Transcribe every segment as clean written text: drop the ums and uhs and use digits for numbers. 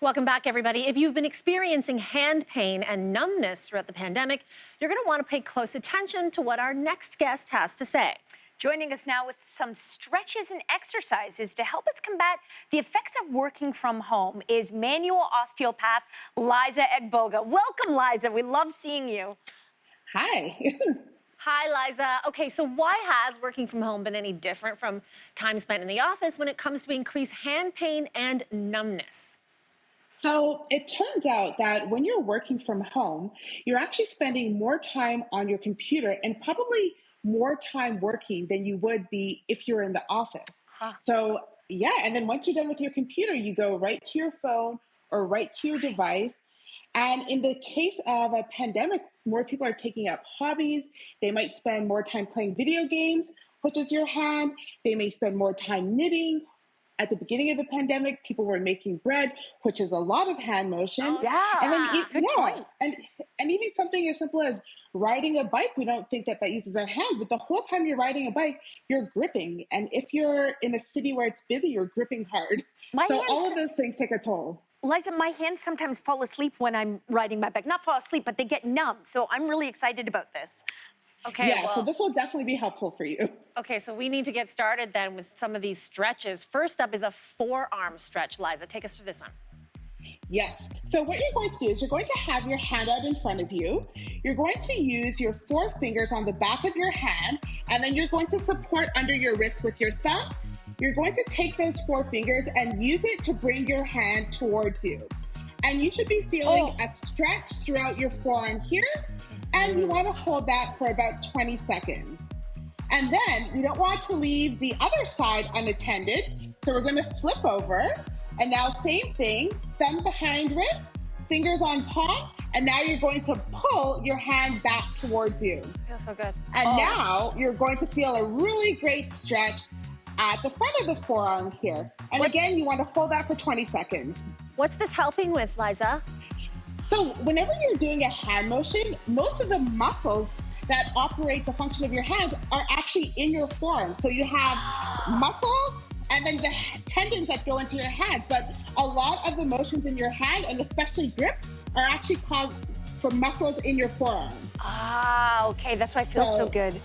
Welcome back, everybody. If you've been experiencing hand pain and numbness throughout the pandemic, you're going to want to pay close attention to what our next guest has to say. Joining us now with some stretches and exercises to help us combat the effects of working from home is manual osteopath Liza Egbogah. Welcome, Liza. We love seeing you. Hi. Hi, Liza. Okay, so why has working from home been any different from time spent in the office when it comes to increased hand pain and numbness? So it turns out that when you're working from home, you're actually spending more time on your computer and probably more time working than you would be if you're in the office. So yeah, and then once you're done with your computer, you go right to your phone or right to your device. And in the case of a pandemic, more people are taking up hobbies. They might spend more time playing video games, which is your hand. They may spend more time knitting. At the beginning of the pandemic, people were making bread, which is a lot of hand motion. Oh, yeah, and then, good point. And even something as simple as riding a bike, we don't think that uses our hands, but the whole time you're riding a bike, you're gripping. And if you're in a city where it's busy, you're gripping hard. All of those things take a toll. Liza, my hands sometimes fall asleep when I'm riding my bike. Not fall asleep, but they get numb. So I'm really excited about this. Okay, yeah, so this will definitely be helpful for you. Okay, so we need to get started then with some of these stretches. First up is a forearm stretch. Liza, take us through this one. Yes. So what you're going to do is you're going to have your hand out in front of you. You're going to use your 4 fingers on the back of your hand, and then you're going to support under your wrist with your thumb. You're going to take those 4 fingers and use it to bring your hand towards you. And you should be feeling a stretch throughout your forearm here. And you want to hold that for about 20 seconds. And then you don't want to leave the other side unattended. So we're going to flip over. And now same thing, thumb behind wrist, fingers on palm. And now you're going to pull your hand back towards you. Feels so good. And now you're going to feel a really great stretch at the front of the forearm here. And again, you want to hold that for 20 seconds. What's this helping with, Liza? So whenever you're doing a hand motion, most of the muscles that operate the function of your hands are actually in your forearm. So you have muscles and then the tendons that go into your hands. But a lot of the motions in your hand, and especially grip, are actually caused from muscles in your forearm. Ah, okay. That's why it feels so good.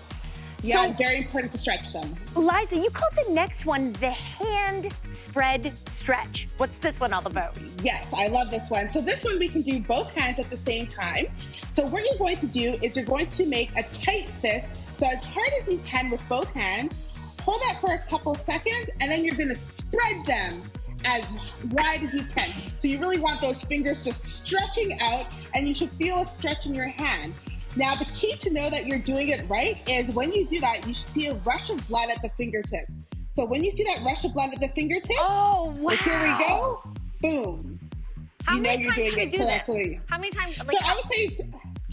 Yeah, it's very important to stretch them. Liza, you called the next one the hand spread stretch. What's this one all about? Yes, I love this one. So this one we can do both hands at the same time. So what you're going to do is you're going to make a tight fist, so as hard as you can with both hands. Hold that for a couple seconds, and then you're going to spread them as wide as you can. So you really want those fingers just stretching out, and you should feel a stretch in your hand. Now, the key to know that you're doing it right is when you do that, you should see a rush of blood at the fingertips. So when you see that rush of blood at the fingertips, oh, wow. Here we go, boom. How many times you're can doing you do it correctly. this? How many times? So I would say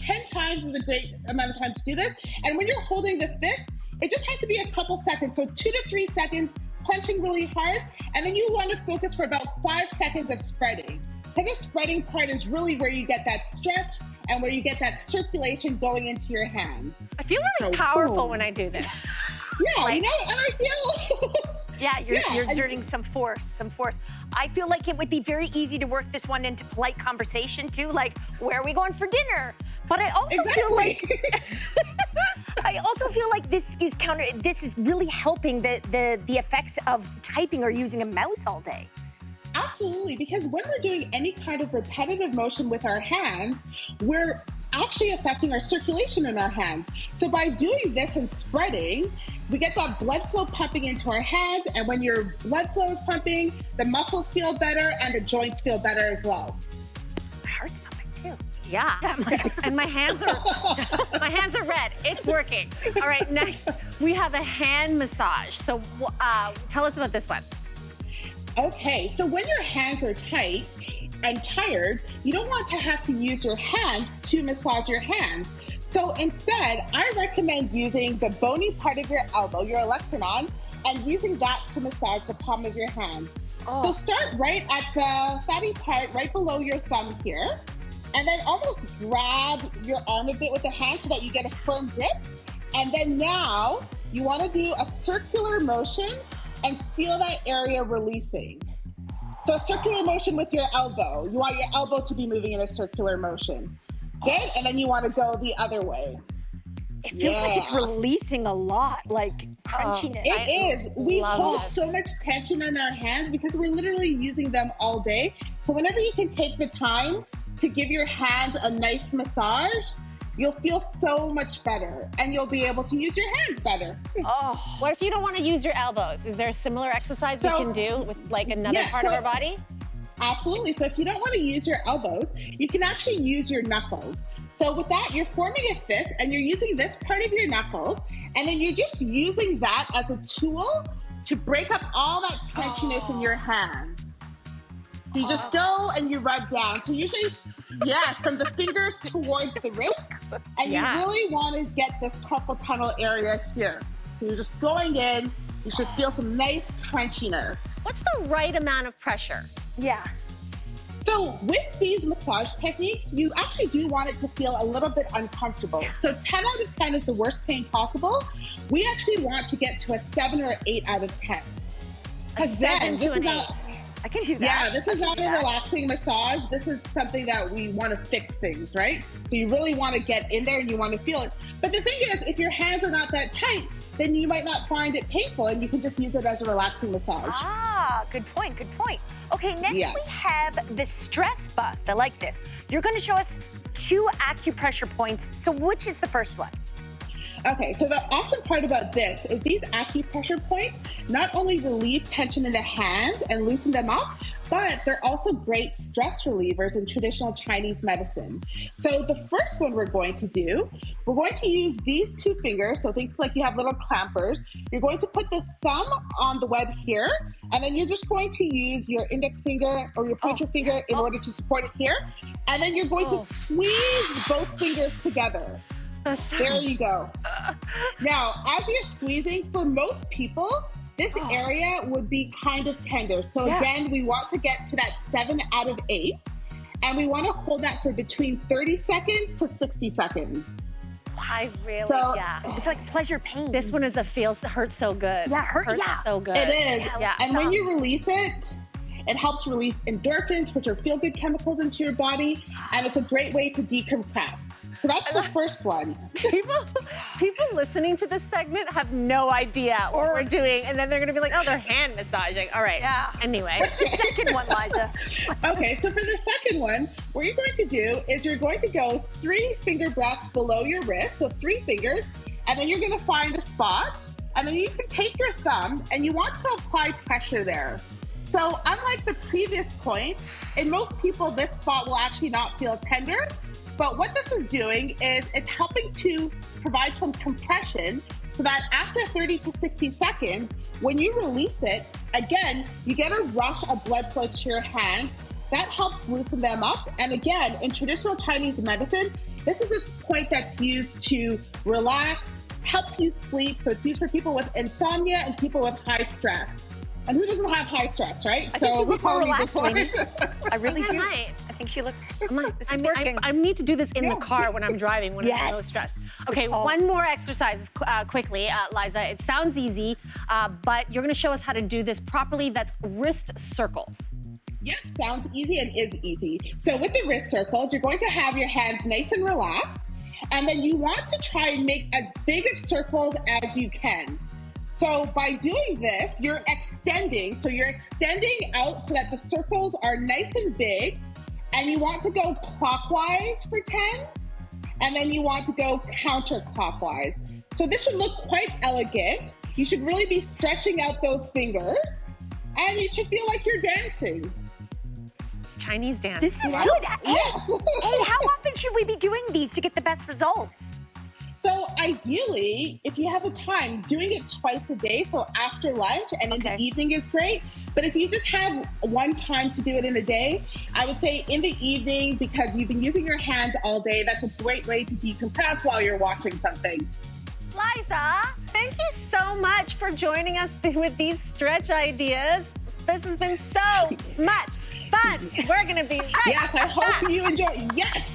10 times is a great amount of time to do this. And when you're holding the fist, it just has to be a couple seconds. So 2 to 3 seconds, clenching really hard. And then you want to focus for about 5 seconds of spreading. And the spreading part is really where you get that stretch and where you get that circulation going into your hand. I feel really powerful when I do this. Yeah, and I feel... Yeah, you're exerting some force, I feel like it would be very easy to work this one into polite conversation too, like, where are we going for dinner? But I also feel like this is really helping the effects of typing or using a mouse all day. Absolutely, because when we're doing any kind of repetitive motion with our hands, we're actually affecting our circulation in our hands. So by doing this and spreading, we get that blood flow pumping into our hands, and when your blood flow is pumping, the muscles feel better and the joints feel better as well. My heart's pumping too. Yeah, and my hands are red. It's working. All right, next we have a hand massage. So tell us about this one. Okay, so when your hands are tight and tired, you don't want to have to use your hands to massage your hands. So instead, I recommend using the bony part of your elbow, your olecranon, and using that to massage the palm of your hand. So start right at the fatty part, right below your thumb here, and then almost grab your arm a bit with the hand so that you get a firm grip. And then now you want to do a circular motion and feel that area releasing. So circular motion with your elbow. You want your elbow to be moving in a circular motion. Good, and then you want to go the other way. It feels like it's releasing a lot, like crunchiness. It is. We hold so much tension in our hands because we're literally using them all day. So whenever you can take the time to give your hands a nice massage, you'll feel so much better and you'll be able to use your hands better. Oh, what if you don't want to use your elbows? Is there a similar exercise we can do with like another part of our body? Absolutely. So if you don't want to use your elbows, you can actually use your knuckles. So with that, you're forming a fist and you're using this part of your knuckles, and then you're just using that as a tool to break up all that crunchiness in your hand. So you just go and you rub down. So usually, yes, from the fingers towards the wrist, and you really want to get this carpal tunnel area here. So you're just going in, you should feel some nice crunchiness. What's the right amount of pressure? Yeah. So with these massage techniques, you actually do want it to feel a little bit uncomfortable. So 10 out of 10 is the worst pain possible. We actually want to get to a 7 or 8 out of 10. A 7 to an 8. I can do that. Yeah, this is not a relaxing massage. This is something that we want to fix things, right? So you really want to get in there and you want to feel it. But the thing is, if your hands are not that tight, then you might not find it painful and you can just use it as a relaxing massage. Ah, good point, good point. Okay, next we have the stress bust. I like this. You're going to show us 2 acupressure points. So which is the first one? Okay, so the awesome part about this is these acupressure points not only relieve tension in the hands and loosen them up, but they're also great stress relievers in traditional Chinese medicine. So the first one we're going to do, we're going to use these 2 fingers. So think like you have little clampers. You're going to put the thumb on the web here, and then you're just going to use your index finger or your pointer finger in order to support it here. And then you're going to squeeze both fingers together. There you go. Now, as you're squeezing, for most people, this area would be kind of tender. So again, we want to get to that 7 out of 8. And we want to hold that for between 30 seconds to 60 seconds. I really, It's like pleasure pain. This one is a hurts so good. Yeah, hurts so good. It is. Yeah. And when you release it, it helps release endorphins, which are feel-good chemicals into your body. And it's a great way to decompress. So that's the first one. People listening to this segment have no idea what we're doing, and then they're gonna be like, oh, they're hand massaging. All right. Yeah. Anyway. What's the second one, Liza? Okay, so for the second one, what you're going to do is you're going to go 3 finger breaths below your wrist, so 3 fingers, and then you're gonna find a spot, and then you can take your thumb, and you want to apply pressure there. So unlike the previous point, in most people, this spot will actually not feel tender. But what this is doing is it's helping to provide some compression so that after 30 to 60 seconds, when you release it, again, you get a rush of blood flow to your hands. That helps loosen them up. And again, in traditional Chinese medicine, this is a point that's used to relax, help you sleep. So it's used for people with insomnia and people with high stress. And who doesn't have high stress, right? I think you look more relaxed, Lainey. I really do. I think she looks, this is working. I need to do this in the car when I'm driving, when I'm most stressed. Okay, one more exercise quickly, Liza. It sounds easy, but you're gonna show us how to do this properly. That's wrist circles. Yes, sounds easy and is easy. So with the wrist circles, you're going to have your hands nice and relaxed, and then you want to try and make as big of circles as you can. So by doing this, you're extending. So you're extending out so that the circles are nice and big. And you want to go clockwise for 10. And then you want to go counterclockwise. So this should look quite elegant. You should really be stretching out those fingers. And you should feel like you're dancing. It's Chinese dance. This is good. Yes. Hey, how often should we be doing these to get the best results? So ideally, if you have the time, doing it twice a day, so after lunch and in the evening is great. But if you just have one time to do it in a day, I would say in the evening, because you've been using your hands all day, that's a great way to decompress while you're watching something. Liza, thank you so much for joining us with these stretch ideas. This has been so much fun. We're gonna be right Yes, I hope you enjoy. Yes.